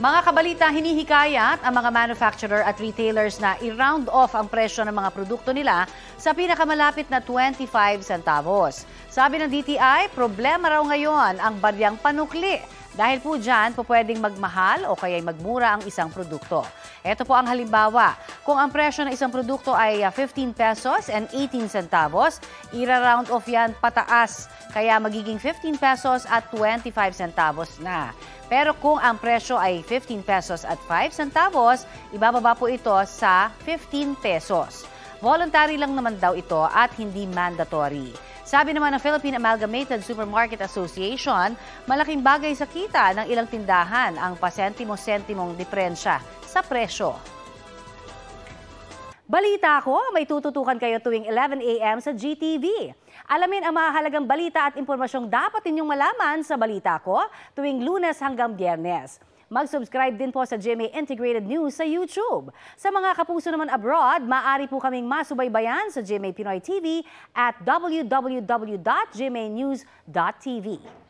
Mga kabalita, hinihikayat ang mga manufacturer at retailers na i-round off ang presyo ng mga produkto nila sa pinakamalapit na 25 centavos. Sabi ng DTI, problema raw ngayon ang baryang panukli. Dahil po dyan, pwedeng magmahal o kaya'y magmura ang isang produkto. Ito po ang halimbawa. Kung ang presyo ng isang produkto ay 15 pesos and 18 centavos, ira-round off yan pataas. Kaya magiging 15 pesos at 25 centavos na. Pero kung ang presyo ay 15 pesos at 5 centavos, ibababa po ito sa 15 pesos. Voluntary lang naman daw ito at hindi mandatory. Sabi naman ng Philippine Amalgamated Supermarket Association, malaking bagay sa kita ng ilang tindahan ang pasentimo-sentimong diferensya sa presyo. Balita ko, may tututukan kayo tuwing 11 a.m. sa GTV. Alamin ang mahalagang balita at impormasyong dapat ninyong malaman sa Balita Ko tuwing Lunes hanggang Biyernes. Mag-subscribe din po sa GMA Integrated News sa YouTube. Sa mga kapuso naman abroad, maaari po kaming masubaybayan sa GMA Pinoy TV at www.gmanews.tv.